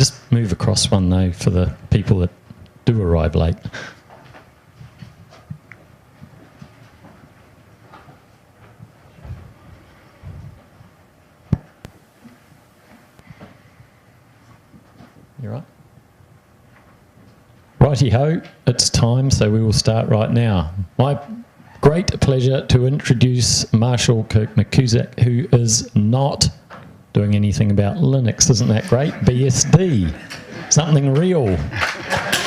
Just move across one, though, for the people that do arrive late. You right? Righty-ho, it's time, so we will start right now. My great pleasure to introduce Marshall Kirk-McCusack, who is not doing anything about Linux. Isn't that great? BSD, something real.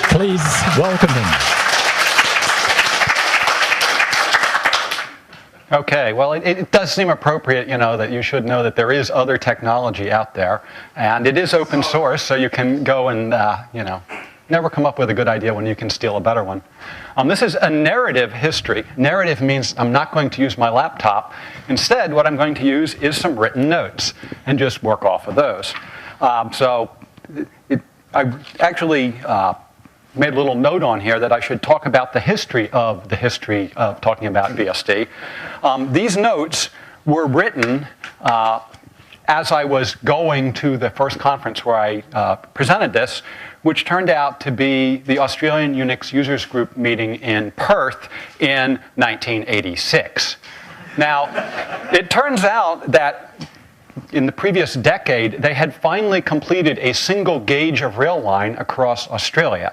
Please welcome him. Okay, well, it does seem appropriate, you know, that you should know that there is other technology out there, and it is open source, so you can go and, you know, never come up with a good idea when you can steal a better one. This is a narrative history. Narrative means I'm not going to use my laptop. Instead, what I'm going to use is some written notes and just work off of those. I actually made a little note on here that I should talk about the history of talking about BSD. These notes were written as I was going to the first conference where I presented this, which turned out to be the Australian Unix Users Group meeting in Perth in 1986. Now, it turns out that in the previous decade, they had finally completed a single gauge of rail line across Australia.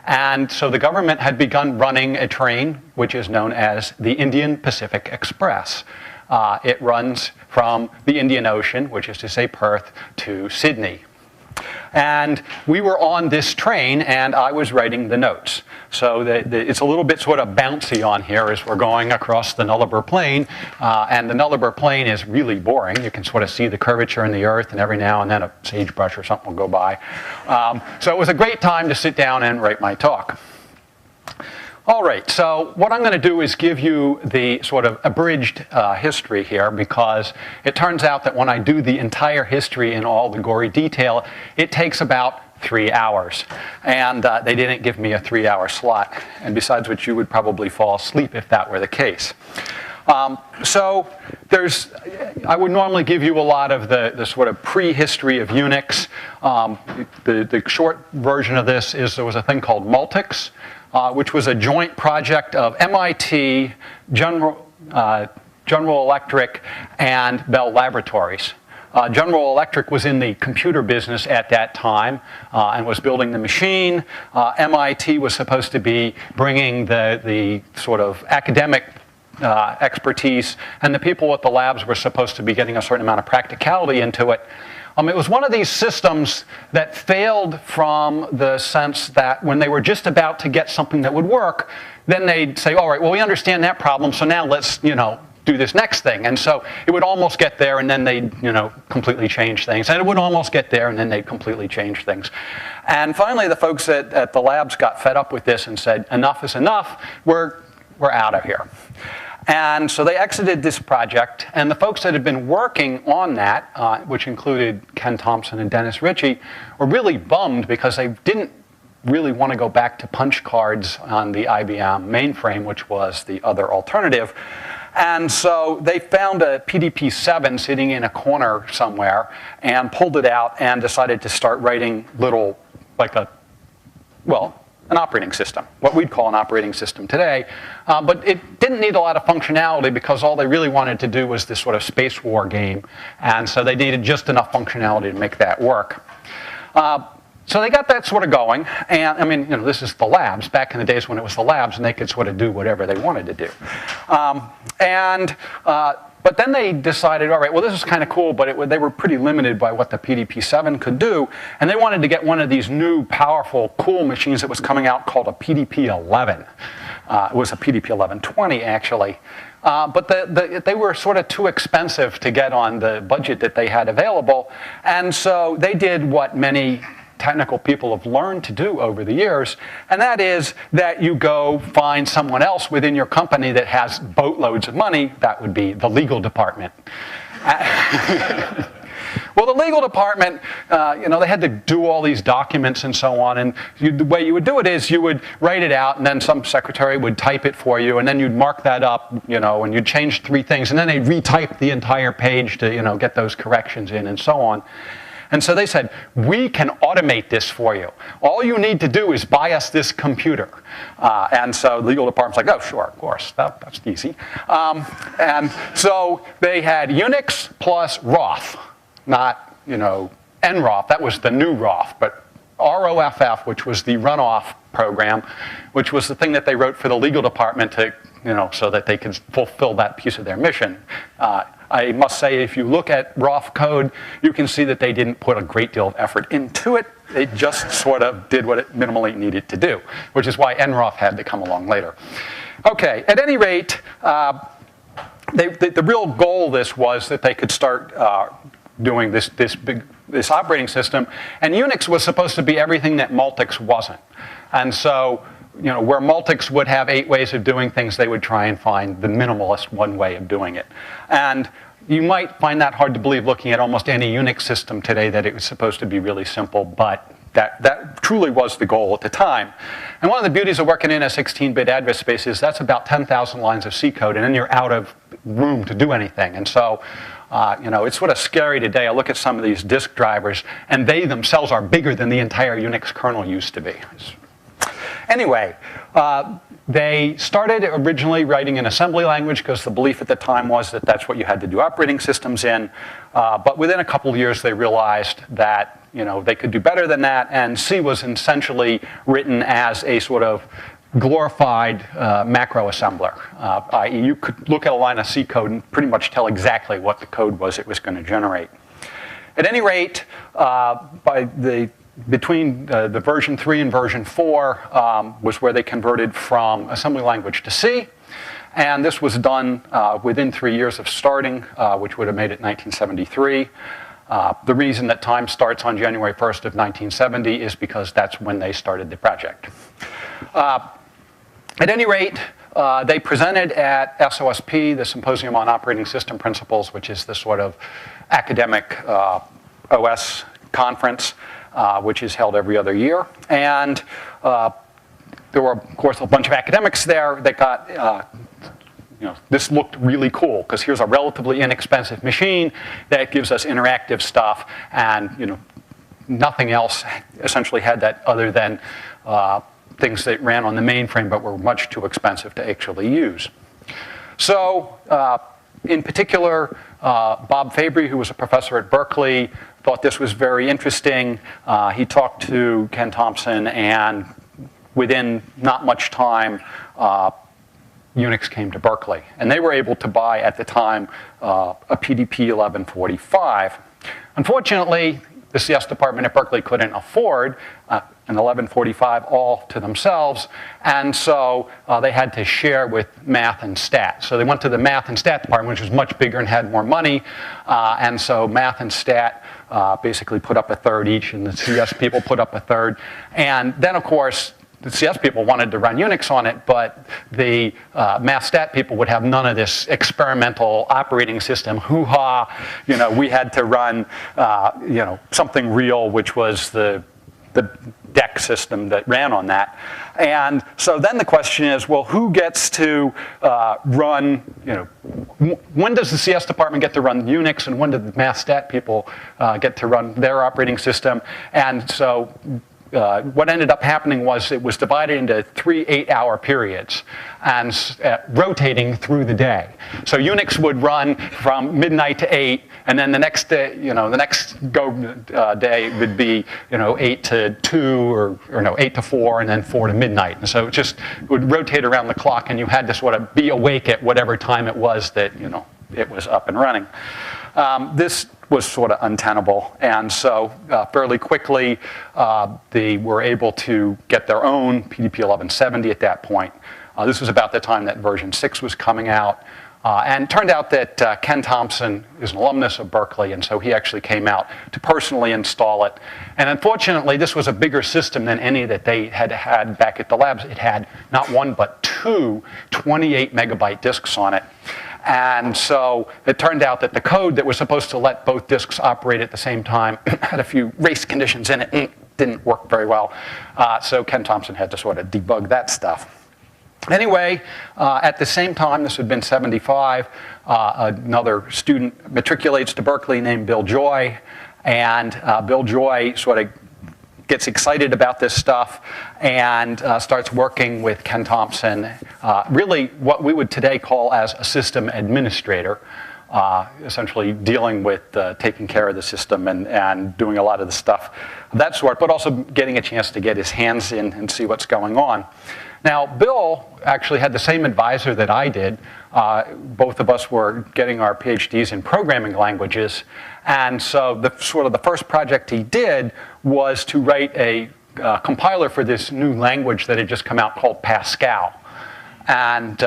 And so the government had begun running a train, which is known as the Indian Pacific Express. It runs from the Indian Ocean, which is to say Perth, to Sydney. And we were on this train, and I was writing the notes. So it's a little bit sort of bouncy on here as we're going across the Nullarbor Plain. And the Nullarbor Plain is really boring. You can sort of see the curvature in the earth, and every now and then a sagebrush or something will go by. So it was a great time to sit down and write my talk. All right, so what I'm going to do is give you the sort of abridged history here, because it turns out that when I do the entire history in all the gory detail, it takes about 3 hours. And they didn't give me a 3-hour slot. And besides which, you would probably fall asleep if that were the case. So I would normally give you a lot of the sort of prehistory of Unix. The short version of this is there was a thing called Multics, which was a joint project of MIT, General Electric, and Bell Laboratories. General Electric was in the computer business at that time and was building the machine. MIT was supposed to be bringing the sort of academic expertise, and the people at the labs were supposed to be getting a certain amount of practicality into it. It was one of these systems that failed from the sense that when they were just about to get something that would work, then they'd say, all right, well, we understand that problem, so now let's, you know, do this next thing. And so it would almost get there, and then they'd, you know, completely change things. And it would almost get there, and then they'd completely change things. And finally, the folks at the labs got fed up with this and said, enough is enough. We're out of here. And so they exited this project, and the folks that had been working on that, which included Ken Thompson and Dennis Ritchie, were really bummed because they didn't really want to go back to punch cards on the IBM mainframe, which was the other alternative. And so they found a PDP-7 sitting in a corner somewhere and pulled it out and decided to start writing little, like an operating system, what we'd call an operating system today. But it didn't need a lot of functionality because all they really wanted to do was this sort of space war game. And so they needed just enough functionality to make that work. So they got that sort of going. And I mean, you know, this is the labs, back in the days when it was the labs and they could sort of do whatever they wanted to do. But then they decided, all right, well, this is kind of cool, but they were pretty limited by what the PDP-7 could do. And they wanted to get one of these new, powerful, cool machines that was coming out called a PDP-11. It was a PDP-1120, actually. But they were sort of too expensive to get on the budget that they had available. And so they did what many technical people have learned to do over the years, and that is that you go find someone else within your company that has boatloads of money. That would be the legal department. Well, the legal department, you know, they had to do all these documents and so on, and the way you would do it is you would write it out, and then some secretary would type it for you, and then you'd mark that up, you know, and you'd change 3 things, and then they'd retype the entire page to, you know, get those corrections in and so on. And so they said, we can automate this for you. All you need to do is buy us this computer. And so the legal department's like, oh, sure, of course, that's easy. And so they had Unix plus Roth, not, NROF. That was the new ROF, but ROFF, which was the runoff program, which was the thing that they wrote for the legal department to, so that they could fulfill that piece of their mission. I must say, if you look at ROF code, you can see that they didn't put a great deal of effort into it. They just sort of did what it minimally needed to do, which is why NROF had to come along later. Okay, at any rate, the real goal of this was that they could start doing this operating system, and Unix was supposed to be everything that Multics wasn't. And so, where Multics would have 8 ways of doing things, they would try and find the minimalist one way of doing it. And you might find that hard to believe looking at almost any Unix system today, that it was supposed to be really simple, but that truly was the goal at the time. And one of the beauties of working in a 16-bit address space is that's about 10,000 lines of C code, and then you're out of room to do anything. And so, it's sort of scary today. I look at some of these disk drivers, and they themselves are bigger than the entire Unix kernel used to be. Anyway, they started originally writing in assembly language because the belief at the time was that that's what you had to do operating systems in. But within a couple of years, they realized that they could do better than that, and C was essentially written as a sort of glorified macro assembler, i.e. you could look at a line of C code and pretty much tell exactly what the code was it was going to generate. At any rate, between the version 3 and version 4 was where they converted from assembly language to C. And this was done within 3 years of starting, which would have made it 1973. The reason that time starts on January 1st of 1970 is because that's when they started the project. At any rate, they presented at SOSP, the Symposium on Operating System Principles, which is the sort of academic OS conference, which is held every other year. And there were, of course, a bunch of academics there that got, this looked really cool, because here's a relatively inexpensive machine that gives us interactive stuff, and nothing else essentially had that other than things that ran on the mainframe but were much too expensive to actually use. So, in particular, Bob Fabry, who was a professor at Berkeley, thought this was very interesting. He talked to Ken Thompson, and within not much time, Unix came to Berkeley. And they were able to buy, at the time, a PDP 1145. Unfortunately, the CS department at Berkeley couldn't afford an 1145 all to themselves, and so they had to share with math and stat. So they went to the math and stat department, which was much bigger and had more money, and so math and stat basically put up a third each, and the CS people put up a third. And then, of course, the CS people wanted to run Unix on it, but the math stat people would have none of this experimental operating system hoo-ha. We had to run something real, which was the DEC system that ran on that. And so then the question is, well, who gets to run, when does the CS department get to run Unix, and when do the math stat people get to run their operating system? And so what ended up happening was it was divided into 3 8-hour periods and rotating through the day. So Unix would run from midnight to 8, and then the next day, the next day would be 8 to 2 or 8 to 4, and then 4 to midnight. And so it would rotate around the clock, and you had to sort of be awake at whatever time it was that it was up and running. This was sort of untenable, and so fairly quickly they were able to get their own PDP 1170 at that point. This was about the time that version 6 was coming out, and it turned out that Ken Thompson is an alumnus of Berkeley, and so he actually came out to personally install it. And unfortunately, this was a bigger system than any that they had had back at the labs. It had not one but 2 28 megabyte disks on it. And so it turned out that the code that was supposed to let both disks operate at the same time had a few race conditions in it and didn't work very well. So Ken Thompson had to sort of debug that stuff. Anyway, at the same time, this had been 75, another student matriculates to Berkeley named Bill Joy, And Bill Joy sort of gets excited about this stuff and starts working with Ken Thompson, really what we would today call as a system administrator, essentially dealing with taking care of the system and doing a lot of the stuff of that sort, but also getting a chance to get his hands in and see what's going on. Now, Bill actually had the same advisor that I did. Both of us were getting our PhDs in programming languages. And so the first project he did was to write a compiler for this new language that had just come out called Pascal. And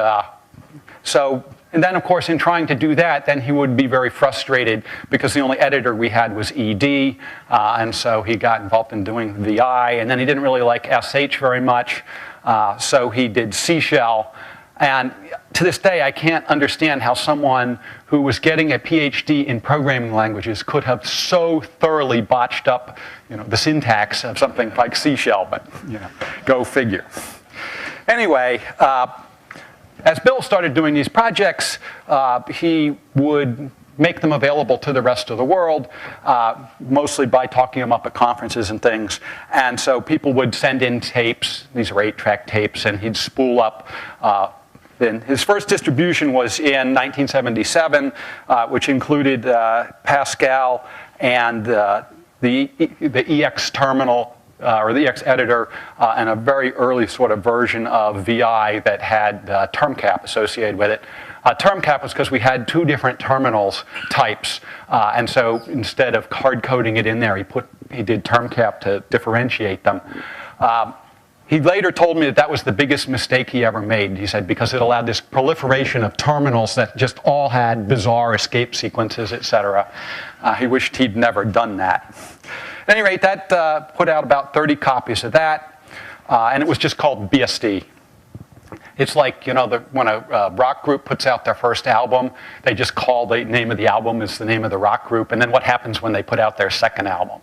then, of course, in trying to do that, then he would be very frustrated because the only editor we had was ED. And so he got involved in doing VI. And then he didn't really like SH very much. So he did C shell. And to this day, I can't understand how someone who was getting a PhD in programming languages could have so thoroughly botched up, the syntax of something like C shell. But go figure. Anyway, as Bill started doing these projects, he would make them available to the rest of the world, mostly by talking them up at conferences and things. And so people would send in tapes. These are 8-track tapes, and he'd spool up. Then his first distribution was in 1977, which included Pascal and the EX terminal, or the EX editor, and a very early sort of version of VI that had term cap associated with it. Term cap was because we had 2 different terminals types, and so instead of hard coding it in there, he did term cap to differentiate them. He later told me that was the biggest mistake he ever made. He said because it allowed this proliferation of terminals that just all had bizarre escape sequences, etc. He wished he'd never done that. At any rate, that put out about 30 copies of that, and it was just called BSD. It's like, when a rock group puts out their first album, they just call the name of the album as the name of the rock group, and then what happens when they put out their second album?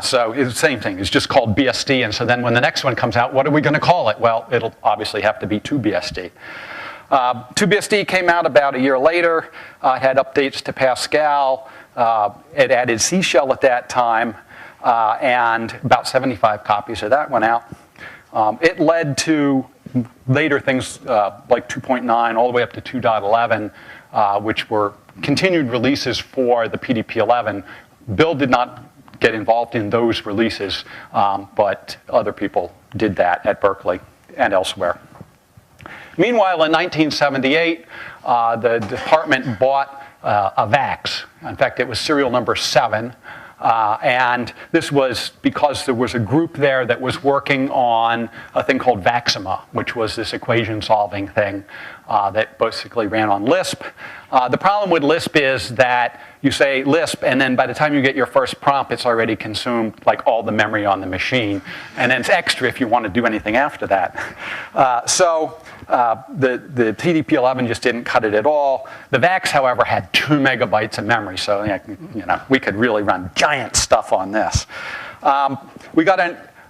So it's the same thing. It's just called BSD, and so then when the next one comes out, what are we going to call it? Well, it'll obviously have to be 2BSD. 2BSD came out about a year later. It had updates to Pascal. It added C shell at that time, and about 75 copies of that went out. It led to later things like 2.9 all the way up to 2.11, which were continued releases for the PDP-11. Bill did not get involved in those releases, but other people did that at Berkeley and elsewhere. Meanwhile, in 1978, the department bought a VAX. In fact, it was serial number 7. And this was because there was a group there that was working on a thing called Vaxima, which was this equation solving thing that basically ran on Lisp. The problem with Lisp is that you say Lisp, and then by the time you get your first prompt, it's already consumed like all the memory on the machine. And then it's extra if you want to do anything after that. The PDP-11 just didn't cut it at all. The VAX, however, had 2 megabytes of memory, so we could really run giant stuff on this. We got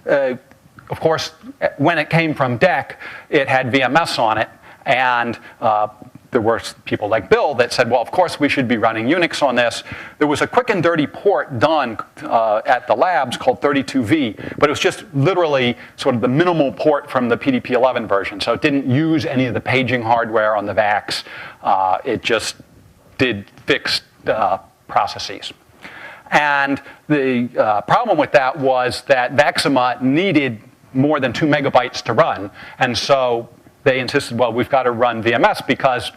of course, when it came from DEC, it had VMS on it, and there were people like Bill that said, well, of course we should be running Unix on this. There was a quick and dirty port done at the labs called 32V, but it was just literally sort of the minimal port from the PDP-11 version. So it didn't use any of the paging hardware on the VAX. It just did fixed processes. And the problem with that was that Vaxima needed more than 2 megabytes to run. And so they insisted, well, we've got to run VMS because,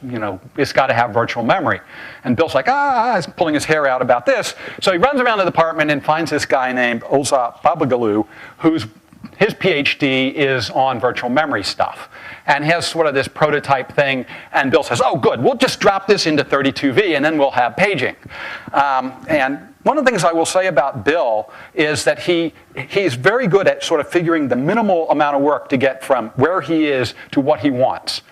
it's got to have virtual memory. And Bill's like, he's pulling his hair out about this. So he runs around the department and finds this guy named Olza Babagaloo, his PhD is on virtual memory stuff. And he has sort of this prototype thing. And Bill says, oh, good, we'll just drop this into 32V and then we'll have paging. And one of the things I will say about Bill is that he's very good at sort of figuring the minimal amount of work to get from where he is to what he wants.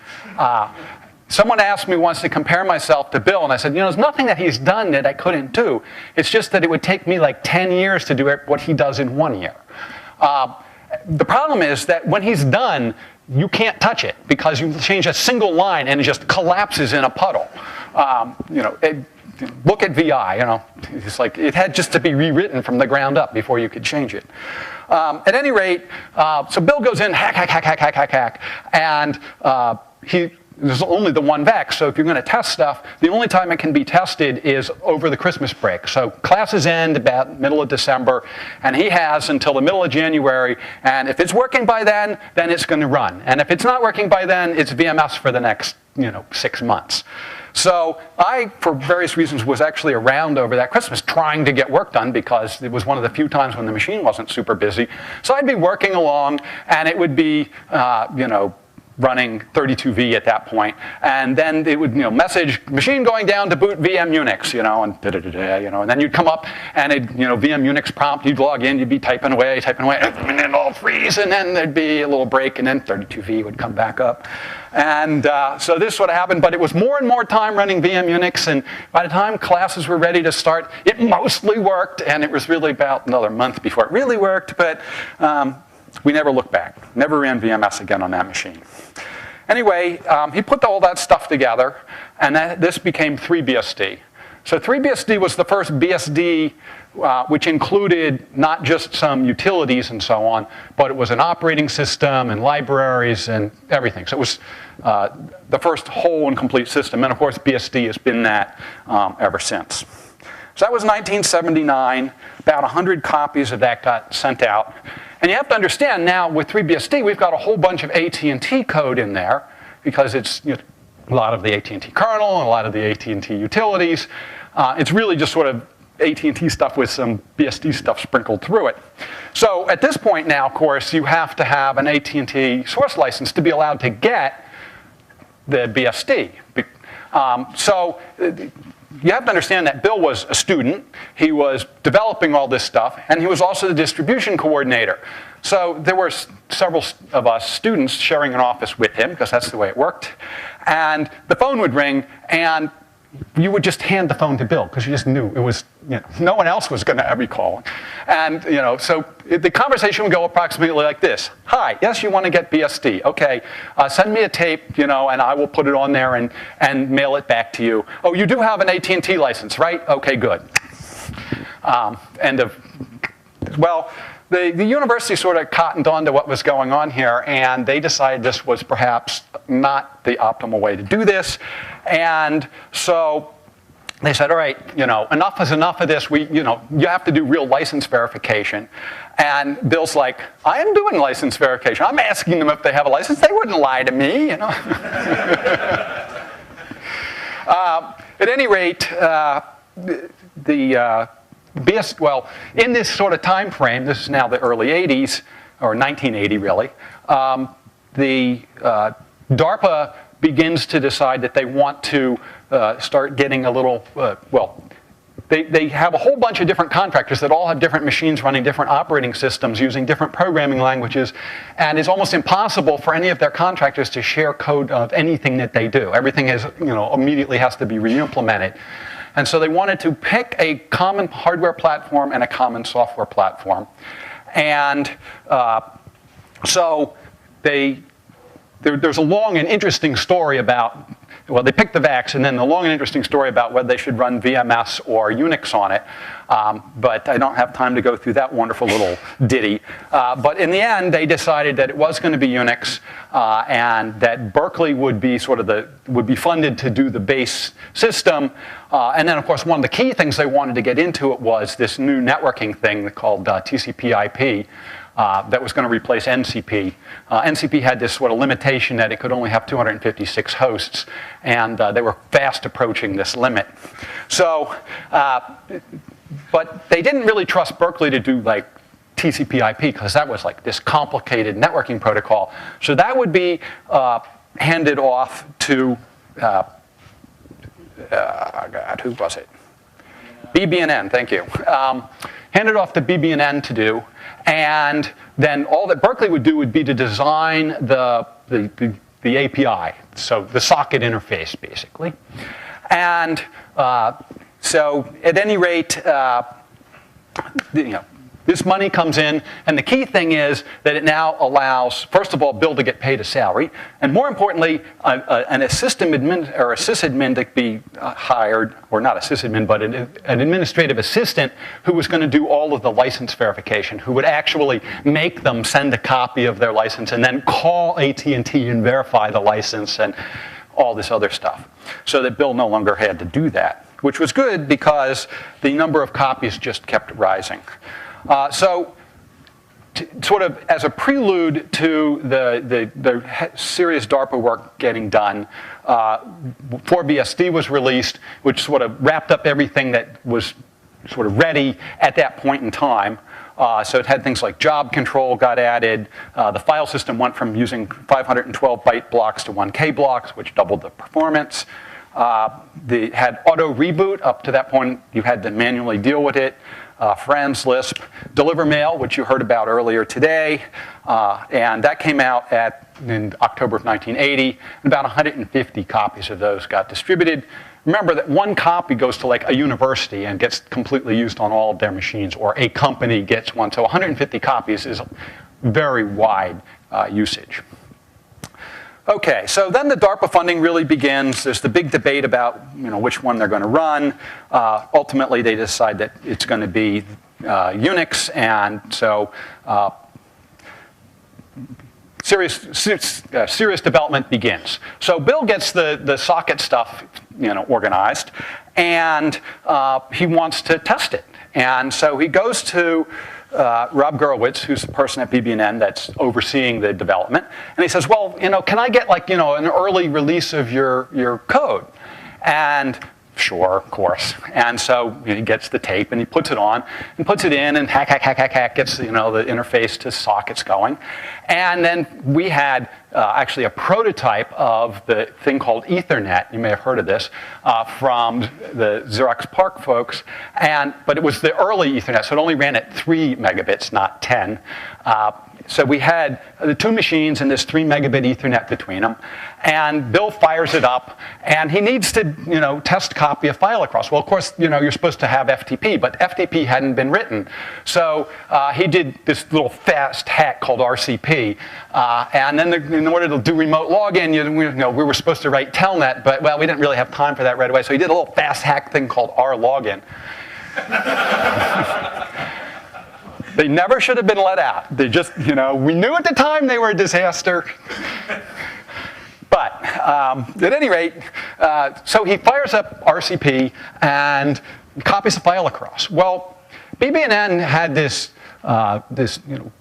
Someone asked me once to compare myself to Bill, and I said, there's nothing that he's done that I couldn't do. It's just that it would take me like 10 years to do what he does in 1 year. The problem is that when he's done, you can't touch it because you change a single line and it just collapses in a puddle. look at VI, It's like it had just to be rewritten from the ground up before you could change it. At any rate, so Bill goes in, hack, and there's only the one VEX, so if you're going to test stuff, the only time it can be tested is over the Christmas break. So classes end about middle of December, and he has until the middle of January, and if it's working by then it's going to run. And if it's not working by then, it's VMS for the next 6 months. So I, for various reasons, was actually around over that Christmas trying to get work done because it was one of the few times when the machine wasn't super busy. So I'd be working along, and it would be, running 32V at that point, and then it would, message machine going down to boot VM Unix, and and then you'd come up and it, VM Unix prompt, you'd log in, you'd be typing away, and then it'd all freeze, and then there'd be a little break, and then 32V would come back up, and so this would happen. But it was more and more time running VM Unix, and by the time classes were ready to start, it mostly worked, and it was really about another month before it really worked, but. We never looked back. Never ran VMS again on that machine. Anyway, he put all that stuff together, and this became 3BSD. So 3BSD was the first BSD which included not just some utilities and so on, but it was an operating system and libraries and everything. So it was the first whole and complete system. And of course, BSD has been that ever since. So that was 1979. About 100 copies of that got sent out. And you have to understand now with 3BSD, we've got a whole bunch of AT&T code in there because it's a lot of the AT&T kernel and a lot of the AT&T utilities. It's really just sort of AT&T stuff with some BSD stuff sprinkled through it. So at this point now, of course, you have to have an AT&T source license to be allowed to get the BSD. So you have to understand that Bill was a student, he was developing all this stuff, and he was also the distribution coordinator. So there were several of us students sharing an office with him, because that's the way it worked. And the phone would ring, and you would just hand the phone to Bill, because you just knew it was, no one else was going to be calling. And, so the conversation would go approximately like this. Hi, yes, you want to get BSD. Okay, send me a tape, and I will put it on there and mail it back to you. Oh, you do have an AT&T license, right? Okay, good. Well, the university sort of cottoned on to what was going on here, and they decided this was perhaps not the optimal way to do this. And so they said, all right, enough is enough of this. You have to do real license verification. And Bill's like, I am doing license verification. I'm asking them if they have a license. They wouldn't lie to me, At any rate, well, in this sort of time frame, this is now the early 80s, or 1980 really, DARPA begins to decide that they want to start getting a little, they have a whole bunch of different contractors that all have different machines running different operating systems using different programming languages, and it's almost impossible for any of their contractors to share code of anything that they do. Everything is, immediately has to be re-implemented. And so they wanted to pick a common hardware platform and a common software platform. And so there's a long and interesting story about, well, they picked the VAX, and then the long and interesting story about whether they should run VMS or Unix on it. But I don't have time to go through that wonderful little ditty. But in the end, they decided that it was going to be Unix, and that Berkeley would be would be funded to do the base system. And then, of course, one of the key things they wanted to get into it was this new networking thing called TCP/IP. That was going to replace NCP. NCP had this sort of limitation that it could only have 256 hosts, and they were fast approaching this limit. So, but they didn't really trust Berkeley to do like TCP/IP because that was like this complicated networking protocol. So that would be handed off to, God, who was it? BB&N, thank you. Handed off to BB&N to do. And then all that Berkeley would do would be to design the API, so the socket interface, basically. And so, at any rate, this money comes in, and the key thing is that it now allows, first of all, Bill to get paid a salary, and more importantly, an sysadmin or a sysadmin to be hired, or not a sysadmin, but an administrative assistant who was going to do all of the license verification, who would actually make them send a copy of their license and then call AT&T and verify the license and all this other stuff, so that Bill no longer had to do that, which was good because the number of copies just kept rising. So sort of as a prelude to the serious DARPA work getting done, 4BSD was released, which sort of wrapped up everything that was sort of ready at that point in time. So it had things like job control got added. The file system went from using 512 byte blocks to 1K blocks, which doubled the performance. They had auto reboot. Up to that point, you had to manually deal with it. Franz Lisp, Deliver Mail, which you heard about earlier today, and that came out in October of 1980. And about 150 copies of those got distributed. Remember that one copy goes to like a university and gets completely used on all of their machines, or a company gets one. So 150 copies is very wide usage. Okay, so then the DARPA funding really begins. There's the big debate about which one they're going to run. Ultimately, they decide that it's going to be Unix, and so serious development begins. So Bill gets the socket stuff organized, and he wants to test it. And so he goes to Rob Gurewitz, who's the person at BBN that's overseeing the development, and he says, well, can I get like, an early release of your code? And sure, of course. And so he gets the tape and he puts it on and puts it in and hack, gets the interface to sockets going. And then we had actually a prototype of the thing called Ethernet. You may have heard of this from the Xerox PARC folks. But it was the early Ethernet, so it only ran at 3 megabits, not 10. So we had the two machines and this 3 megabit Ethernet between them. And Bill fires it up, and he needs to, test copy a file across. Well, of course, you're supposed to have FTP, but FTP hadn't been written. So he did this little fast hack called RCP. And then in order to do remote login, we were supposed to write telnet, but, well, we didn't really have time for that right away. So he did a little fast hack thing called RLogin. They never should have been let out. They just, we knew at the time they were a disaster. But at any rate, so he fires up RCP and copies the file across. Well, BBN had this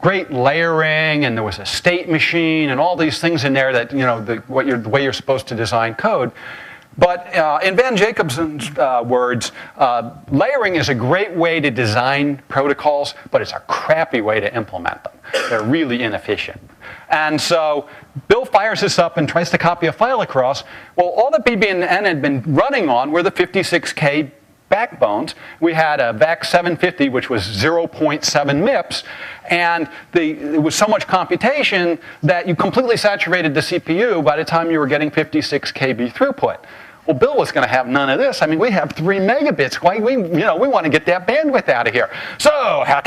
great layering, and there was a state machine and all these things in there that, the way you're supposed to design code. But in Van Jacobson's words, layering is a great way to design protocols, but it's a crappy way to implement them. They're really inefficient. And so Bill fires this up and tries to copy a file across. Well, all that BBN had been running on were the 56K backbones. We had a VAC 750, which was 0.7 MIPS, and it was so much computation that you completely saturated the CPU by the time you were getting 56 KB throughput. Well, Bill was going to have none of this. I mean, we have 3 megabits. Why we want to get that bandwidth out of here. So hack.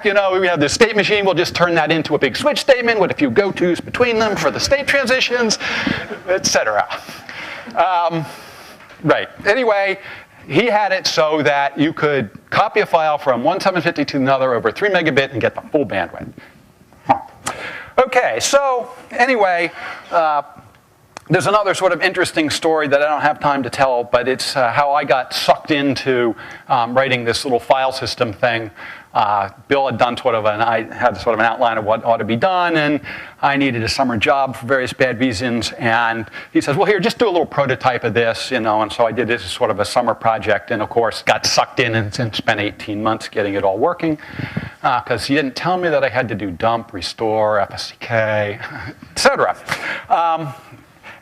We have this state machine. We'll just turn that into a big switch statement with a few go-tos between them for the state transitions, etc. Right. Anyway, he had it so that you could copy a file from one 750 to another over 3 megabit and get the full bandwidth. Okay, so anyway, there's another sort of interesting story that I don't have time to tell, but it's how I got sucked into writing this little file system thing. Bill had done I had sort of an outline of what ought to be done, and I needed a summer job for various bad reasons. And he says, well, here, just do a little prototype of this, And so I did this as sort of a summer project, and of course, got sucked in and spent 18 months getting it all working, because he didn't tell me that I had to do dump, restore, FSCK, etc.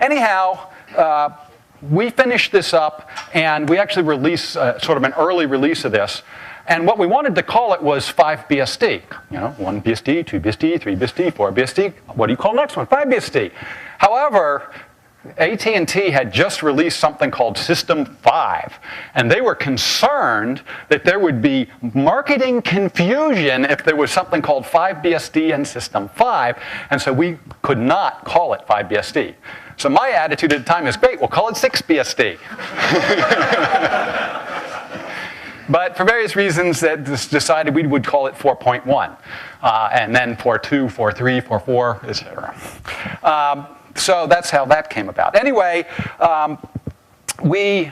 Anyhow, we finished this up, and we actually released sort of an early release of this. And what we wanted to call it was 5BSD. 1BSD, 2BSD, 3BSD, 4BSD. What do you call the next one? 5BSD. However, AT&T had just released something called System 5, and they were concerned that there would be marketing confusion if there was something called 5BSD and System 5, and so we could not call it 5BSD. So my attitude at the time is, great, we'll call it 6BSD. But for various reasons, that decided we would call it 4.1, and then 4.2, 4.3, 4.4, etc. So that's how that came about. Anyway, we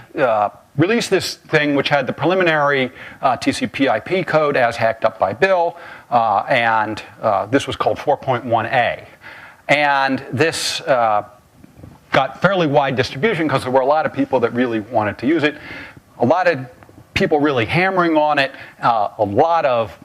released this thing which had the preliminary TCP/IP code as hacked up by Bill, and this was called 4.1a. And this got fairly wide distribution because there were a lot of people that really wanted to use it. A lot of people really hammering on it, a lot of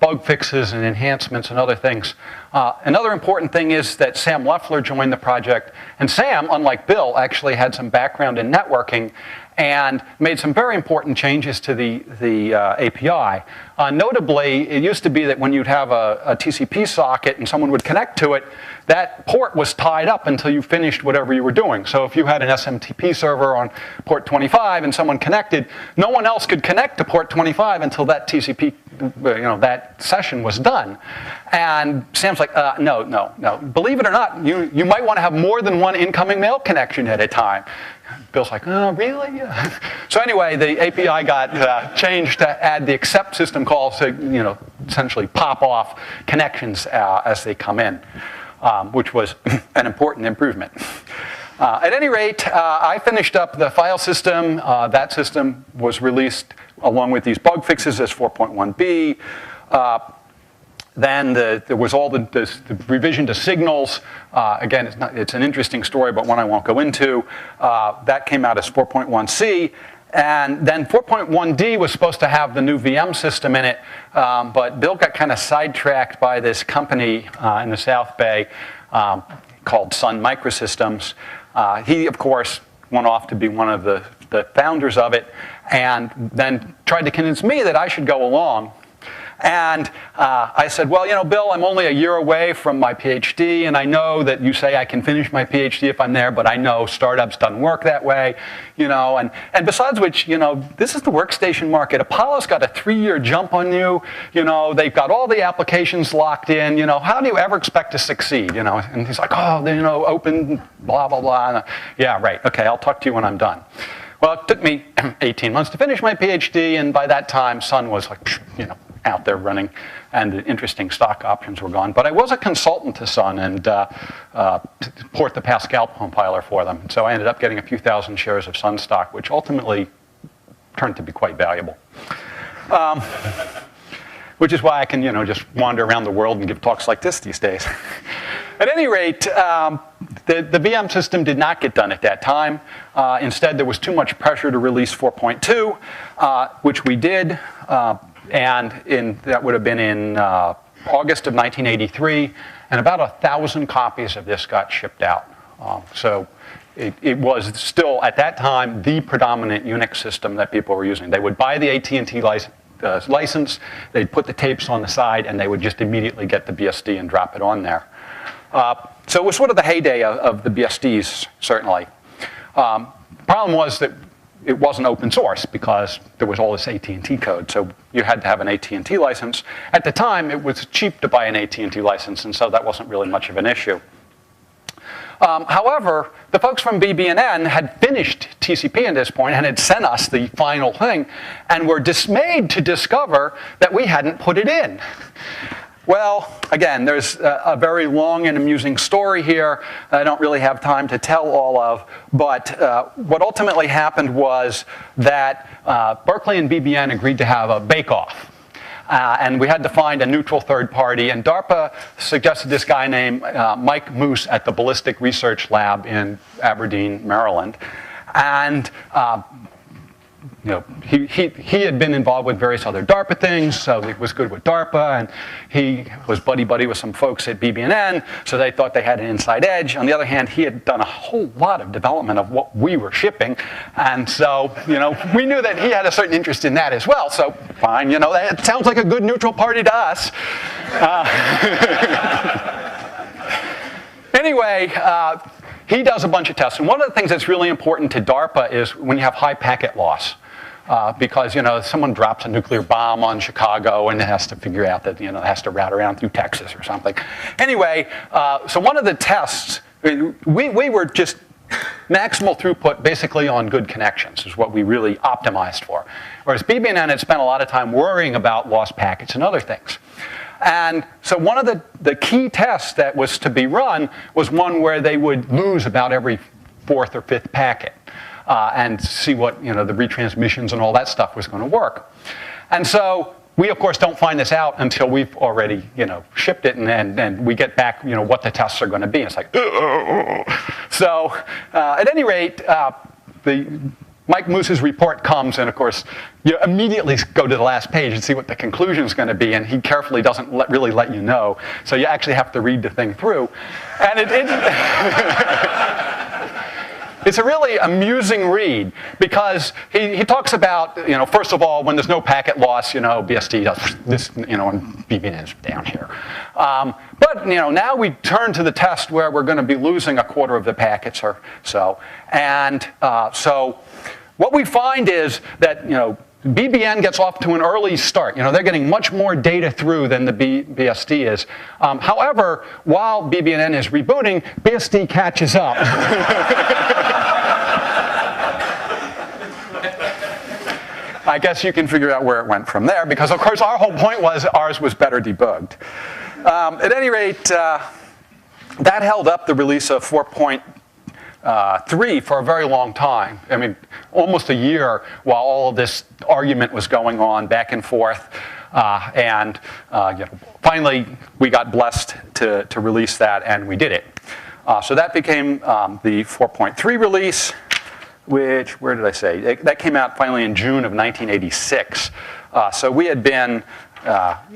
bug fixes and enhancements and other things. Another important thing is that Sam Leffler joined the project, and Sam, unlike Bill, actually had some background in networking and made some very important changes to the API. Notably, it used to be that when you'd have a TCP socket and someone would connect to it, that port was tied up until you finished whatever you were doing. So if you had an SMTP server on port 25 and someone connected, no one else could connect to port 25 until that TCP, that session was done. And Sam's like, no. Believe it or not, you might want to have more than one incoming mail connection at a time. Bill's like, oh, really? So anyway, the API got changed to add the accept system calls to, essentially pop off connections as they come in, which was an important improvement. At any rate, I finished up the file system. That system was released along with these bug fixes as 4.1b. Then there was all the revision to signals. Again, it's an interesting story, but one I won't go into. That came out as 4.1c. And then 4.1d was supposed to have the new VM system in it, but Bill got kind of sidetracked by this company in the South Bay called Sun Microsystems. He, of course, went off to be one of the founders of it, and then tried to convince me that I should go along. And I said, well, Bill, I'm only a year away from my PhD, and I know that you say I can finish my PhD if I'm there, but I know startups doesn't work that way, and besides which, this is the workstation market. Apollo's got a 3-year jump on you, they've got all the applications locked in, how do you ever expect to succeed, And he's like, oh, open, blah, blah, blah. Yeah, right, okay, I'll talk to you when I'm done. Well, it took me 18 months to finish my PhD, and by that time, Sun was like, out there running, and the interesting stock options were gone. But I was a consultant to Sun and port the Pascal compiler for them. So I ended up getting a few thousand shares of Sun stock, which ultimately turned to be quite valuable. Which is why I can, just wander around the world and give talks like this these days. At any rate, the VM system did not get done at that time. Instead, there was too much pressure to release 4.2, which we did. And that would have been in August of 1983, and about 1,000 copies of this got shipped out. So it was still, at that time, the predominant Unix system that people were using. They would buy the AT&T license, they'd put the tapes on the side, and they would just immediately get the BSD and drop it on there. So it was sort of the heyday of the BSDs, certainly. Problem was that it wasn't open source because there was all this AT&T code, so you had to have an AT&T license. At the time, it was cheap to buy an AT&T license, and so that wasn't really much of an issue. However, the folks from BBNN had finished TCP at this point and had sent us the final thing, and were dismayed to discover that we hadn't put it in. Well, again, there's a very long and amusing story here I don't really have time to tell all of, but what ultimately happened was that Berkeley and BBN agreed to have a bake-off. And we had to find a neutral third party, and DARPA suggested this guy named Mike Moose at the Ballistic Research Lab in Aberdeen, Maryland. And he had been involved with various other DARPA things, so he was good with DARPA, and he was buddy-buddy with some folks at BBNN, so they thought they had an inside edge. On the other hand, he had done a whole lot of development of what we were shipping, and so, we knew that he had a certain interest in that as well, so fine, that sounds like a good neutral party to us. Anyway, he does a bunch of tests. And one of the things that's really important to DARPA is when you have high packet loss. Because, someone drops a nuclear bomb on Chicago and it has to figure out that, it has to route around through Texas or something. Anyway, so one of the tests, we were just maximal throughput basically on good connections is what we really optimized for. Whereas BBNN had spent a lot of time worrying about lost packets and other things. And so one of the key tests that was to be run was one where they would lose about every fourth or fifth packet. And see what, the retransmissions and all that stuff was going to work. And so we, of course, don't find this out until we've already, shipped it and we get back, what the tests are going to be. It's like, so at any rate, Mike Moose's report comes, and of course, you immediately go to the last page and see what the conclusion is going to be, and he carefully doesn't really let you know. So you actually have to read the thing through. And it's a really amusing read because he talks about, first of all, when there's no packet loss, BSD does this, and BBN is down here. But, now we turn to the test where we're going to be losing a quarter of the packets or so. And so what we find is that, BBN gets off to an early start. They're getting much more data through than the BSD is. However, while BBNN is rebooting, BSD catches up. I guess you can figure out where it went from there, because of course our whole point was ours was better debugged. At any rate, that held up the release of 4.3 for a very long time. I mean, almost a year while all of this argument was going on back and forth. Finally, we got blessed to release that, and we did it. So that became the 4.3 release, which, where did I say? That came out finally in June of 1986. So we had been,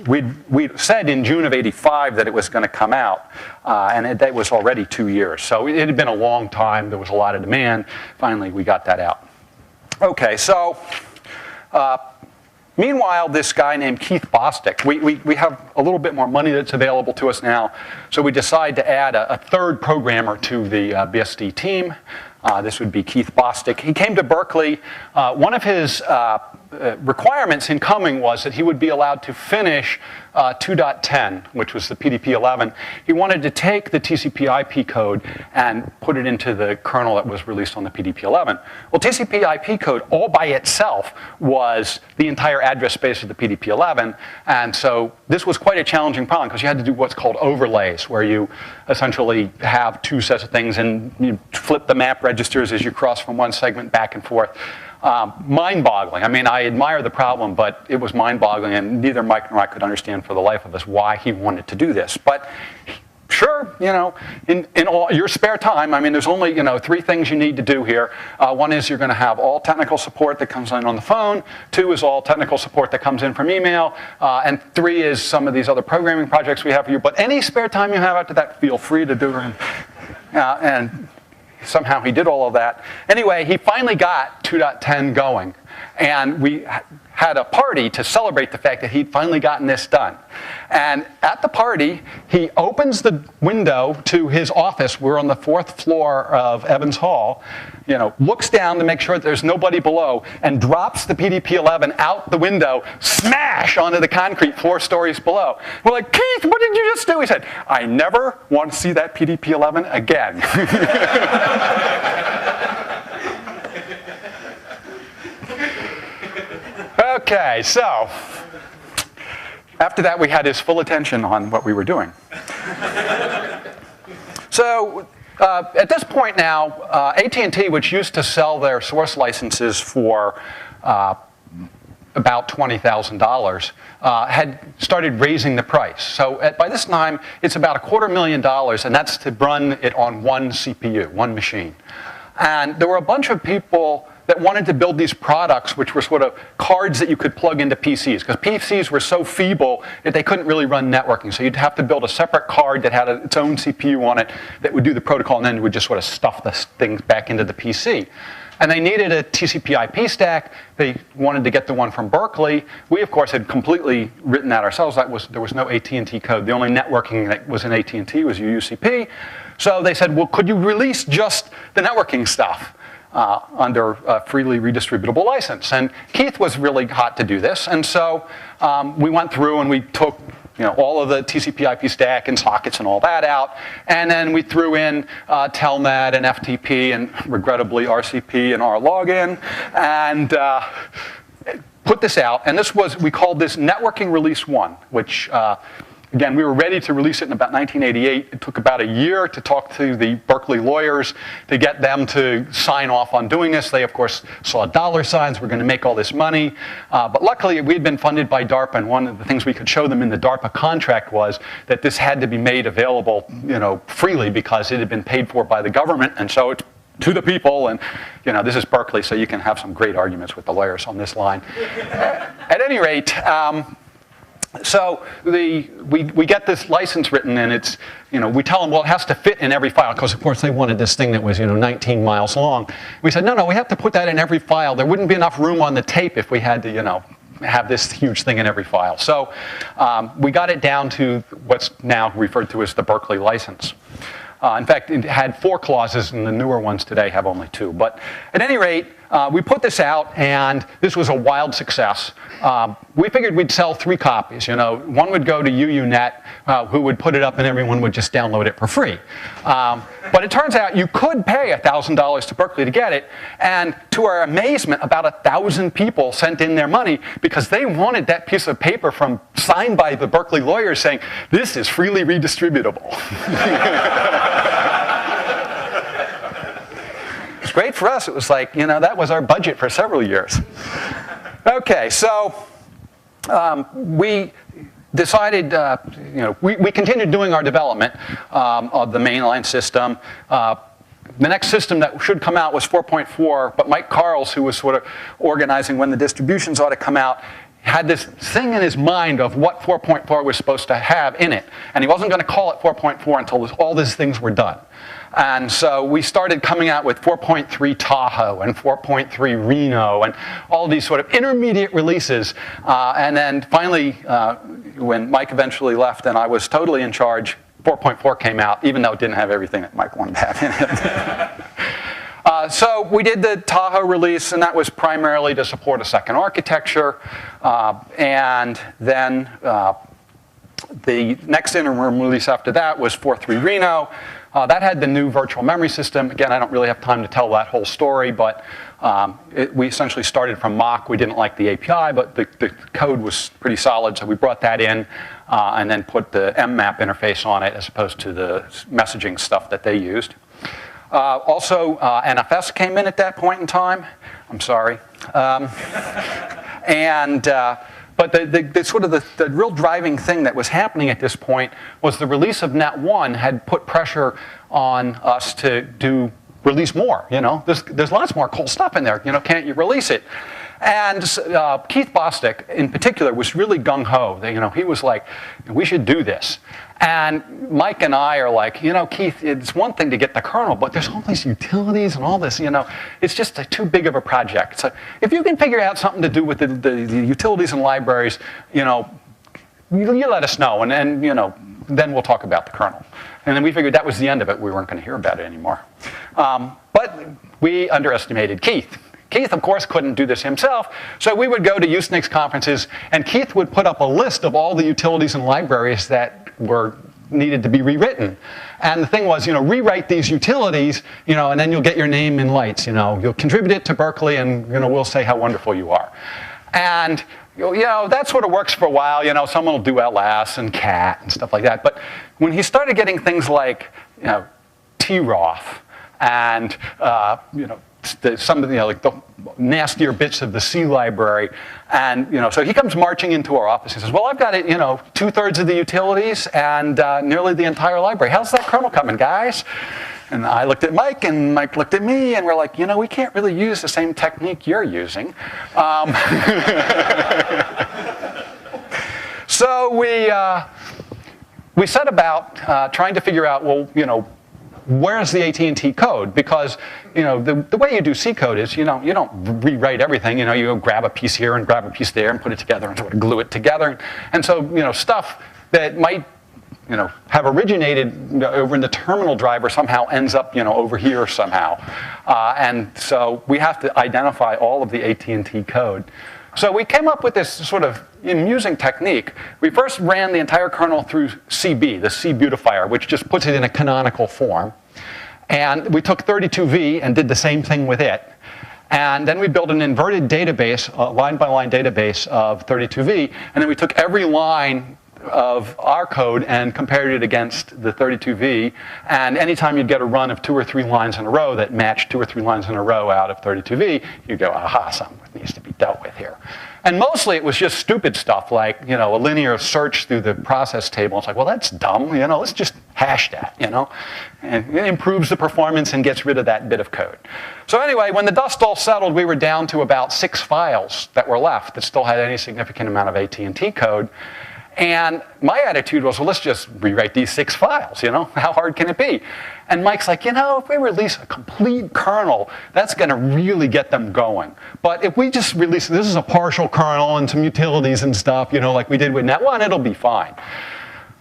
we'd said in June of 85 that it was going to come out, and that was already 2 years. So it had been a long time. There was a lot of demand. Finally, we got that out. Okay, so meanwhile, this guy named Keith Bostick, we have a little bit more money that's available to us now, so we decide to add a third programmer to the BSD team. This would be Keith Bostick. He came to Berkeley. One of his requirements in coming was that he would be allowed to finish 2.10, which was the PDP-11. He wanted to take the TCP/IP code and put it into the kernel that was released on the PDP-11. Well, TCP/IP code all by itself was the entire address space of the PDP-11, and so this was quite a challenging problem because you had to do what's called overlays, where you essentially have two sets of things and you flip the map registers as you cross from one segment back and forth. Mind-boggling. I mean, I admire the problem, but it was mind-boggling, and neither Mike nor I could understand for the life of us why he wanted to do this. But sure, in all your spare time, I mean, there's only, 3 things you need to do here. One is you're going to have all technical support that comes in on the phone. 2 is all technical support that comes in from email. And 3 is some of these other programming projects we have for you. But any spare time you have after that, feel free to do it. And somehow he did all of that. Anyway, he finally got 2.10 going. And we had a party to celebrate the fact that he'd finally gotten this done. And at the party, he opens the window to his office. We're on the 4th floor of Evans Hall. Looks down to make sure that there's nobody below, and drops the PDP-11 out the window, smash onto the concrete 4 stories below. We're like, Keith, what did you just do? He said, I never want to see that PDP-11 again. Okay, so after that, we had his full attention on what we were doing. So at this point now, AT&T, which used to sell their source licenses for about $20,000, had started raising the price. So by this time, it's about $250,000, and that's to run it on one CPU, one machine. And there were a bunch of people that wanted to build these products which were sort of cards that you could plug into PCs, because PCs were so feeble that they couldn't really run networking. So you'd have to build a separate card that had its own CPU on it that would do the protocol, and then you would just sort of stuff the things back into the PC. And they needed a TCP/IP stack. They wanted to get the one from Berkeley. We, of course, had completely written that ourselves. There was no AT&T code. The only networking that was in AT&T was UUCP. So they said, well, could you release just the networking stuff under a freely redistributable license? And Keith was really hot to do this. And so we went through and we took all of the TCP/IP stack and sockets and all that out. And then we threw in telnet and FTP and regrettably RCP and RLogin and put this out. And this was, we called this Networking Release 1, which again, we were ready to release it in about 1988. It took about a year to talk to the Berkeley lawyers to get them to sign off on doing this. They, of course, saw dollar signs. We're going to make all this money. But luckily, we had been funded by DARPA, and one of the things we could show them in the DARPA contract was that this had to be made available, freely because it had been paid for by the government, and so it's to the people, and this is Berkeley, so you can have some great arguments with the lawyers on this line. At any rate, so we get this license written, and it's, we tell them, well, it has to fit in every file, because of course they wanted this thing that was, 19 miles long. We said, no, we have to put that in every file. There wouldn't be enough room on the tape if we had to, have this huge thing in every file. So we got it down to what's now referred to as the Berkeley license. In fact, it had 4 clauses, and the newer ones today have only 2. But at any rate, we put this out, and this was a wild success. We figured we'd sell 3 copies. One would go to UUNet, who would put it up, and everyone would just download it for free. But it turns out you could pay $1,000 to Berkeley to get it, and to our amazement, about 1,000 people sent in their money because they wanted that piece of paper signed by the Berkeley lawyers saying, this is freely redistributable. It's great for us. It was like, that was our budget for several years. Okay, so we decided, we continued doing our development of the mainline system. The next system that should come out was 4.4, but Mike Carls, who was sort of organizing when the distributions ought to come out, had this thing in his mind of what 4.4 was supposed to have in it. And he wasn't going to call it 4.4 until all these things were done. And so we started coming out with 4.3 Tahoe and 4.3 Reno and all these sort of intermediate releases. And then finally, when Mike eventually left and I was totally in charge, 4.4 came out, even though it didn't have everything that Mike wanted to have in it. So we did the Tahoe release, and that was primarily to support a second architecture. And then the next interim release after that was 4.3 Reno. That had the new virtual memory system. Again, I don't really have time to tell that whole story, but we essentially started from mock. We didn't like the API, but the code was pretty solid, so we brought that in and then put the mmap interface on it as opposed to the messaging stuff that they used. Also, NFS came in at that point in time. I'm sorry. But the sort of the real driving thing that was happening at this point was the release of Net 1 had put pressure on us to release more. There's lots more cool stuff in there. Can't you release it? And Keith Bostic, in particular, was really gung-ho. He was like, we should do this. And Mike and I are like, Keith, it's one thing to get the kernel, but there's all these utilities and all this, it's just too big of a project. So if you can figure out something to do with the utilities and libraries, you let us know, and then we'll talk about the kernel. And then we figured that was the end of it. We weren't going to hear about it anymore. But we underestimated Keith. Keith, of course, couldn't do this himself, so we would go to Usenix conferences, and Keith would put up a list of all the utilities and libraries that needed to be rewritten. And the thing was, rewrite these utilities, and then you'll get your name in lights. You'll contribute it to Berkeley, and we'll say how wonderful you are. And that sort of works for a while. Someone will do LS and CAT and stuff like that. But when he started getting things like, TROF and some of the, like the nastier bits of the C library, and so he comes marching into our office and says, well, I've got it, 2/3 of the utilities and nearly the entire library. How's that kernel coming, guys? And I looked at Mike, and Mike looked at me, and we're like, we can't really use the same technique you're using. So we set about trying to figure out, well, where's the AT&T code? Because the way you do C code is you don't rewrite everything. You grab a piece here and grab a piece there and put it together and sort of glue it together. And so stuff that might have originated over in the terminal driver somehow ends up over here somehow. And so we have to identify all of the AT&T code. So we came up with this sort of amusing technique. We first ran the entire kernel through CB, the C beautifier, which just puts it in a canonical form. And we took 32V and did the same thing with it. And then we built an inverted database, a line-by-line database of 32V. And then we took every line of our code and compared it against the 32V. And anytime you'd get a run of 2 or 3 lines in a row that matched 2 or 3 lines in a row out of 32V, you'd go, aha, something needs to be dealt with here. And mostly it was just stupid stuff like, a linear search through the process table. It's like, well, that's dumb. Let's just hash that, And it improves the performance and gets rid of that bit of code. So anyway, when the dust all settled, we were down to about 6 files that were left that still had any significant amount of AT&T code. And my attitude was, well, let's just rewrite these 6 files, How hard can it be? And Mike's like, if we release a complete kernel, that's going to really get them going. But if we just release, this is a partial kernel and some utilities and stuff, like we did with Net1, it'll be fine.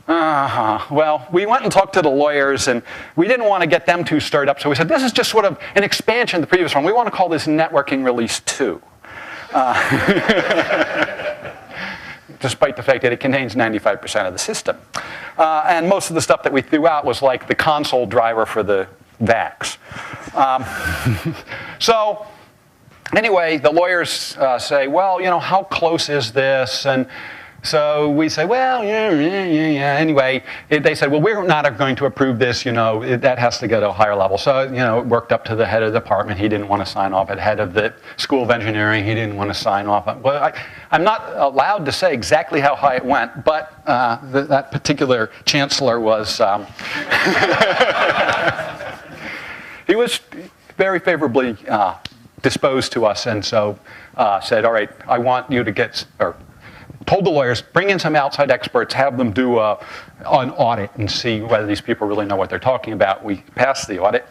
Well, we went and talked to the lawyers, and we didn't want to get them too stirred up. So we said, this is just sort of an expansion of the previous one. We want to call this Networking Release 2. Despite the fact that it contains 95% of the system. And most of the stuff that we threw out was like the console driver for the VAX. So anyway, the lawyers say, well, how close is this? And so we say, well, yeah. Anyway, they said, well, we're not going to approve this. That has to go to a higher level. So, it worked up to the head of the department. He didn't want to sign off. At head of the School of Engineering, he didn't want to sign off. Well, I'm not allowed to say exactly how high it went, but that particular chancellor was, he was very favorably disposed to us, and so said, all right, I want you to get, or told the lawyers, bring in some outside experts, have them do an audit and see whether these people really know what they're talking about. We passed the audit,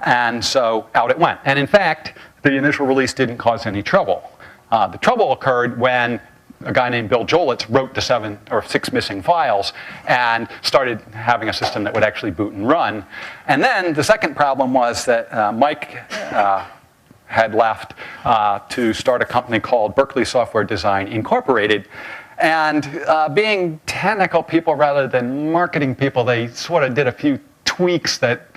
and so out it went. And in fact, the initial release didn't cause any trouble. The trouble occurred when a guy named Bill Jolitz wrote the 7 or 6 missing files and started having a system that would actually boot and run. And then the second problem was that Mike had left to start a company called Berkeley Software Design Incorporated. And being technical people rather than marketing people, they sort of did a few tweaks that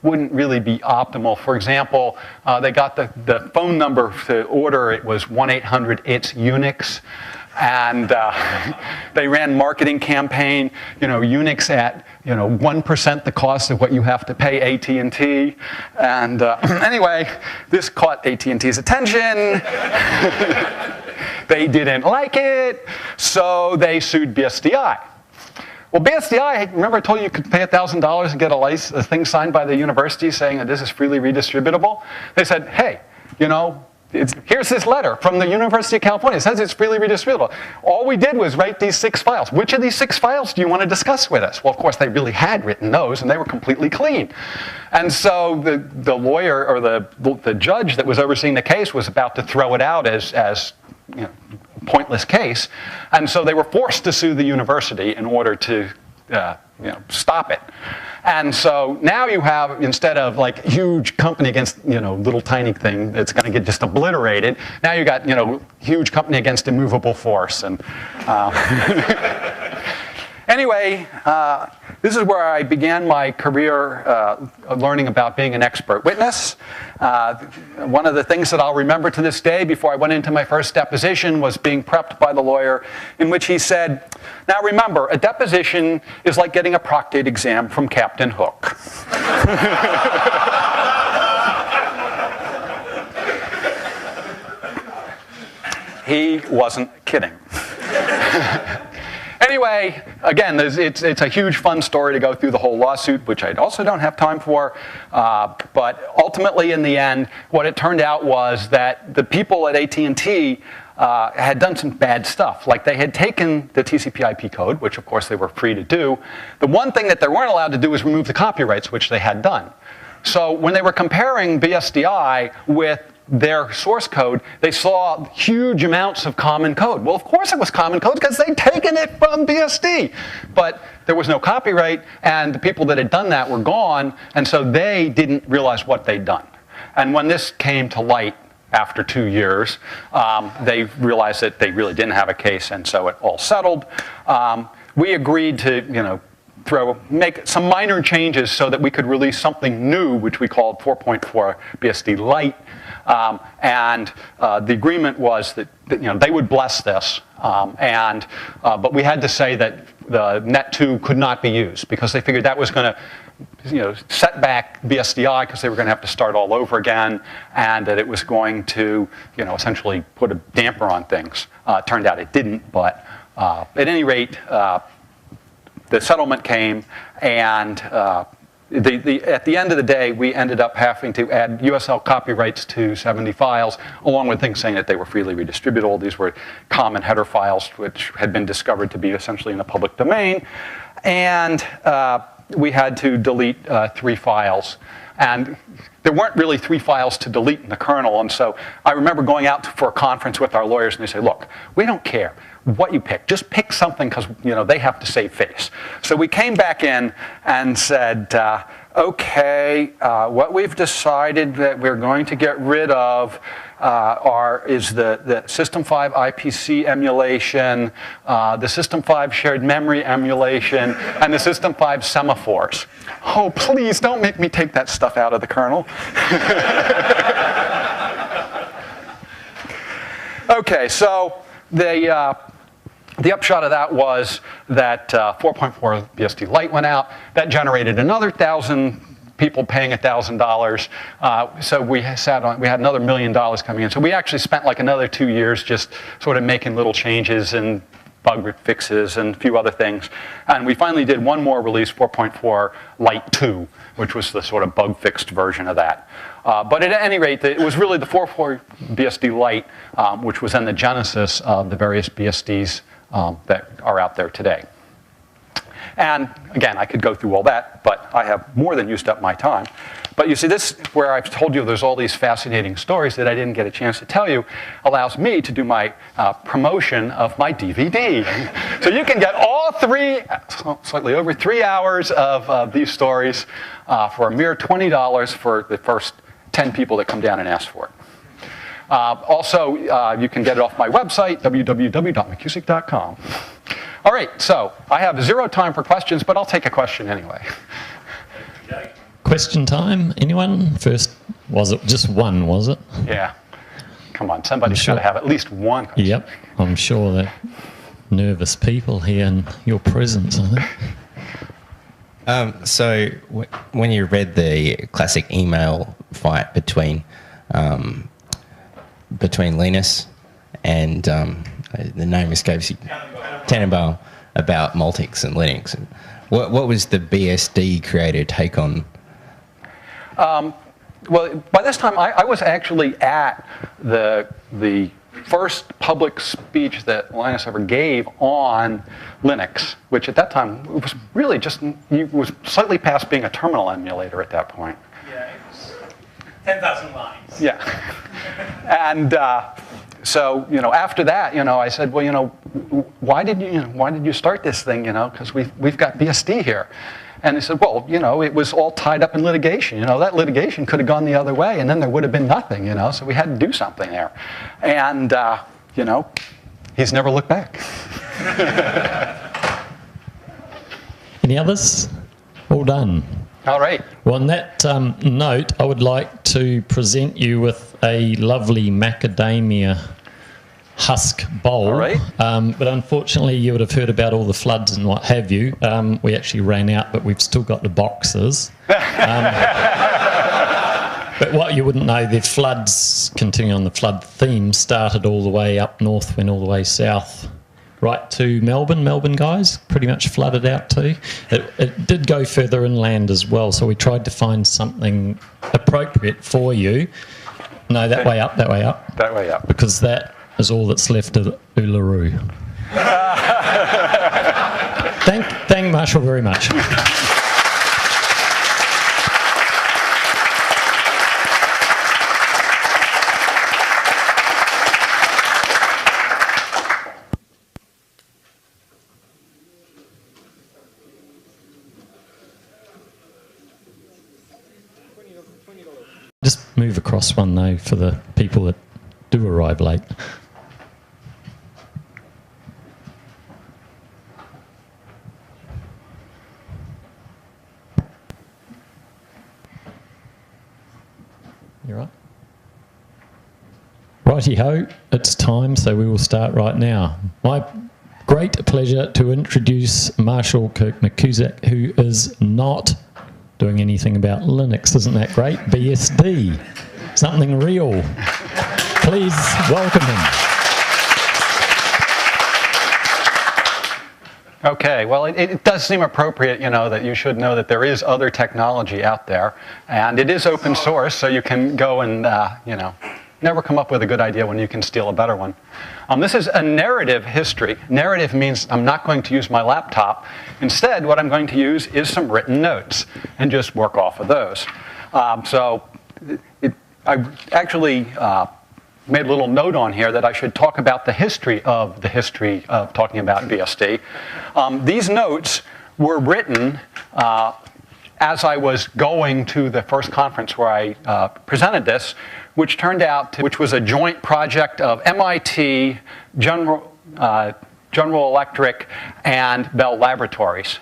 wouldn't really be optimal. For example, they got the phone number to order. It was 1-800-ITS-UNIX. And they ran marketing campaign, Unix at 1% the cost of what you have to pay AT&T. And anyway, this caught AT&T's attention. They didn't like it, so they sued BSDI. Well, BSDI, remember I told you could pay $1,000 and get a thing signed by the university saying that this is freely redistributable? They said, hey, here's this letter from the University of California. It says it's freely redistributable. All we did was write these 6 files. Which of these 6 files do you want to discuss with us? Well, of course, they really had written those, and they were completely clean. And so the lawyer or the judge that was overseeing the case was about to throw it out as pointless case. And so they were forced to sue the university in order to stop it. And so now you have, instead of like huge company against, little tiny thing that's going to get just obliterated, now you got, huge company against immovable force. And anyway, this is where I began my career learning about being an expert witness. One of the things that I'll remember to this day before I went into my first deposition was being prepped by the lawyer, in which he said, now remember, a deposition is like getting a proctored exam from Captain Hook. He wasn't kidding. Anyway, again, it's a huge fun story to go through the whole lawsuit, which I also don't have time for. But ultimately, in the end, what it turned out was that the people at AT&T had done some bad stuff. Like they had taken the TCP/IP code, which of course they were free to do. The one thing that they weren't allowed to do was remove the copyrights, which they had done. So when they were comparing BSDI with their source code, they saw huge amounts of common code. Well, of course it was common code because they'd taken it from BSD. But there was no copyright, and the people that had done that were gone, and so they didn't realize what they'd done. And when this came to light after 2 years, they realized that they really didn't have a case, and so it all settled. We agreed to, make some minor changes so that we could release something new, which we called 4.4 BSD Lite. The agreement was that they would bless this, but we had to say that the Net2 could not be used because they figured that was going to set back BSDI because they were going to have to start all over again, and that it was going to essentially put a damper on things. Turned out it didn't, but at any rate, the settlement came, and at the end of the day, we ended up having to add USL copyrights to 70 files, along with things saying that they were freely redistributable. These were common header files which had been discovered to be essentially in the public domain. And we had to delete 3 files. And there weren't really 3 files to delete in the kernel. And so I remember going out for a conference with our lawyers, and they say, look, we don't care what you pick. Just pick something because they have to save face. So we came back in and said, okay, what we've decided that we're going to get rid of is the System 5 IPC emulation, the System 5 shared memory emulation, and the System 5 semaphores. Oh, please don't make me take that stuff out of the kernel. Okay, so the upshot of that was that 4.4 BSD Lite went out. That generated another 1,000 people paying $1,000. So we had another $1 million coming in. So we actually spent like another 2 years just sort of making little changes and bug fixes and a few other things. And we finally did one more release, 4.4 Lite 2, which was the sort of bug fixed version of that. But at any rate, it was really the 4.4 BSD Lite, which was then the genesis of the various BSDs that are out there today. And again, I could go through all that, but I have more than used up my time. But you see, this, where I've told you there's all these fascinating stories that I didn't get a chance to tell you, allows me to do my promotion of my DVD. So you can get all slightly over 3 hours of these stories for a mere $20 for the first 10 people that come down and ask for it. Also, you can get it off my website, www.mckusick.com. All right, so I have 0 time for questions, but I'll take a question anyway. Question time, anyone? First, was it just one, was it? Yeah. Come on, somebody's got to have at least one question. Yep, I'm sure that nervous people here in your presence, I think. So when you read the classic email fight between Linus and the name escapes you, Tannenbaum, about Multics and Linux, what was the BSD creator take on? Well, by this time, I was actually at the first public speech that Linus ever gave on Linux, which at that time was really just, it was slightly past being a terminal emulator at that point. Yeah, it was 10,000 lines. Yeah. And so, after that, I said, well, why did you start this thing, because we've got BSD here. And he said, well, it was all tied up in litigation. That litigation could have gone the other way, and then there would have been nothing, so we had to do something there. And, he's never looked back. Any others? All done. All right. Well, on that note, I would like to present you with a lovely macadamia husk bowl. All right. But unfortunately, you would have heard about all the floods and what have you. We actually ran out, but we've still got the boxes. But what you wouldn't know, the floods, continuing on the flood theme, started all the way up north, went all the way south, right to Melbourne. Melbourne, guys, pretty much flooded out too. It did go further inland as well, so we tried to find something appropriate for you. No, that way up, that way up. That way up. Because that is all that's left of Uluru. Thank Marshall very much. move across one though for the people that do arrive late. You right? Righty-ho, it's time, so we will start right now. My great pleasure to introduce Marshall Kirk-McCusack, who is not doing anything about Linux. Isn't that great? BSD, something real. Please welcome him. Okay, well, it does seem appropriate, you know, that you should know that there is other technology out there, and it is open source, so you can go and, you know, never come up with a good idea when you can steal a better one. This is a narrative history. Narrative means I'm not going to use my laptop. Instead, what I'm going to use is some written notes and just work off of those. I actually made a little note on here that I should talk about the history of talking about BSD. These notes were written as I was going to the first conference where I presented this, which was a joint project of MIT, General Electric, and Bell Laboratories.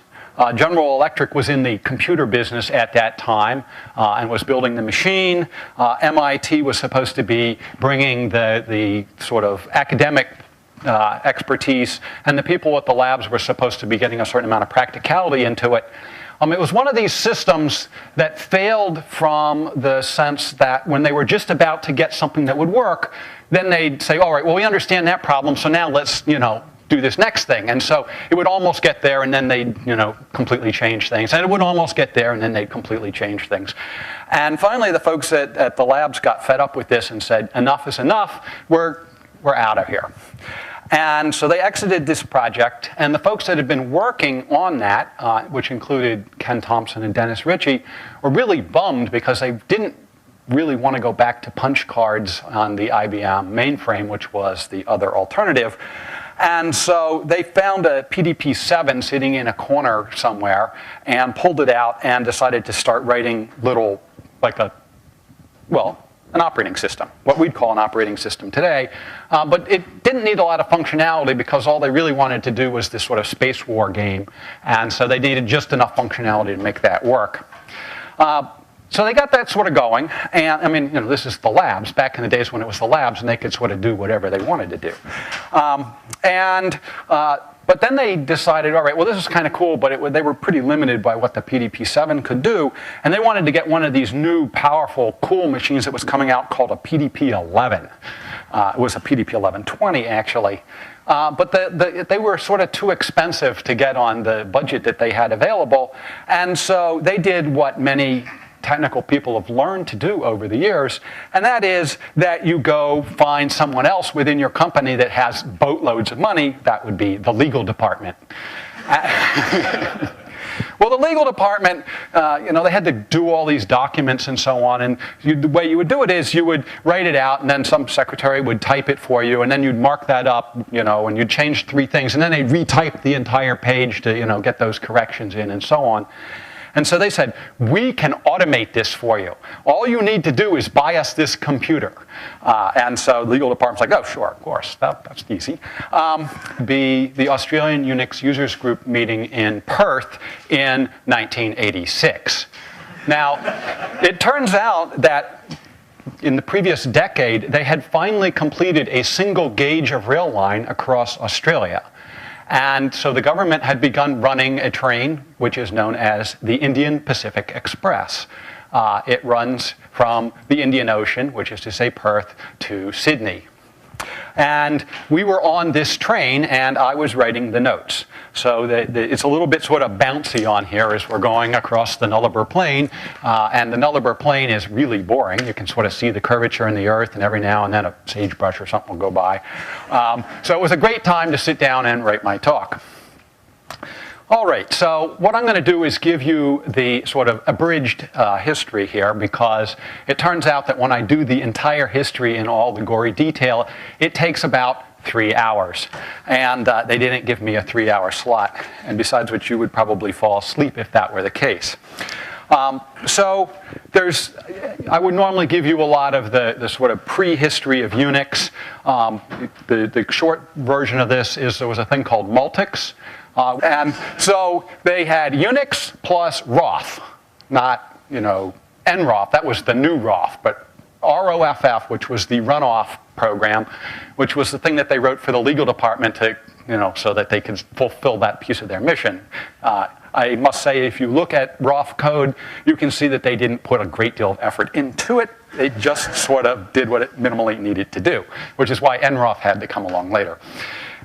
General Electric was in the computer business at that time and was building the machine. MIT was supposed to be bringing the sort of academic expertise, and the people at the labs were supposed to be getting a certain amount of practicality into it. It was one of these systems that failed from the sense that when they were just about to get something that would work, then they'd say, all right, well, we understand that problem, so now let's, you know, do this next thing. And so it would almost get there, and then they'd, you know, completely change things. And it would almost get there, and then they'd completely change things. And finally, the folks at the labs got fed up with this and said, enough is enough. We're out of here. And so they exited this project, and the folks that had been working on that, which included Ken Thompson and Dennis Ritchie, were really bummed because they didn't really want to go back to punch cards on the IBM mainframe, which was the other alternative. And so they found a PDP-7 sitting in a corner somewhere and pulled it out and decided to start writing little, like an operating system, what we'd call an operating system today. But it didn't need a lot of functionality because all they really wanted to do was this sort of space war game. And so they needed just enough functionality to make that work. So they got that sort of going. And I mean, you know, this is the labs, back in the days when it was the labs and they could sort of do whatever they wanted to do. But then they decided, all right, well, this is kind of cool, but they were pretty limited by what the PDP-7 could do. And they wanted to get one of these new, powerful, cool machines that was coming out called a PDP-11. It was a PDP-1120, actually. But they were sort of too expensive to get on the budget that they had available. And so they did what many technical people have learned to do over the years, and that is that you go find someone else within your company that has boatloads of money. That would be the legal department. Well, the legal department, you know, they had to do all these documents and so on, and the way you would do it is you would write it out, and then some secretary would type it for you, and then you'd mark that up, you know, and you'd change 3 things, and then they'd retype the entire page to, you know, get those corrections in and so on. And so they said, we can automate this for you. All you need to do is buy us this computer. And so the legal department's like, oh, sure, of course, that's easy. The Australian Unix Users Group meeting in Perth in 1986. Now, it turns out that in the previous decade, they had finally completed a single gauge of rail line across Australia. And so the government had begun running a train, which is known as the Indian Pacific Express. It runs from the Indian Ocean, which is to say Perth, to Sydney. And we were on this train, and I was writing the notes. So it's a little bit sort of bouncy on here as we're going across the Nullarbor Plain. And the Nullarbor Plain is really boring. You can sort of see the curvature in the earth, and every now and then a sagebrush or something will go by. So it was a great time to sit down and write my talk. All right, so what I'm going to do is give you the sort of abridged history here, because it turns out that when I do the entire history in all the gory detail, it takes about 3 hours. And they didn't give me a 3-hour slot. And besides which, you would probably fall asleep if that were the case. So I would normally give you a lot of the sort of prehistory of Unix. The short version of this is there was a thing called Multics. And so they had Unix plus ROF, not, NROF. That was the new ROF, but ROFF, which was the runoff program, which was the thing that they wrote for the legal department to, so that they could fulfill that piece of their mission. I must say, if you look at ROF code, you can see that they didn't put a great deal of effort into it. They just sort of did what it minimally needed to do, which is why NROF had to come along later.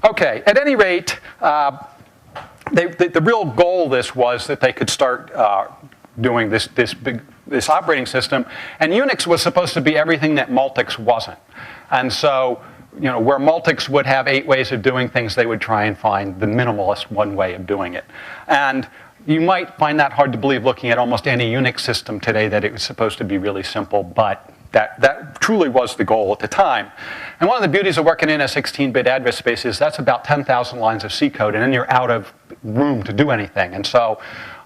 Okay, at any rate, the real goal of this was that they could start doing this operating system, and Unix was supposed to be everything that Multics wasn't. And so, where Multics would have 8 ways of doing things, they would try and find the minimalist one way of doing it. And you might find that hard to believe looking at almost any Unix system today, that it was supposed to be really simple, but that truly was the goal at the time. And one of the beauties of working in a 16-bit address space is that's about 10,000 lines of C code, and then you're out of room to do anything. And so,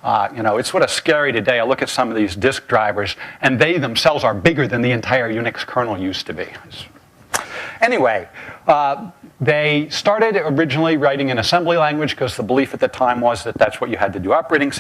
it's sort of scary today. I look at some of these disk drivers, and they themselves are bigger than the entire Unix kernel used to be. Anyway, they started originally writing in assembly language because the belief at the time was that that's what you had to do operating systems.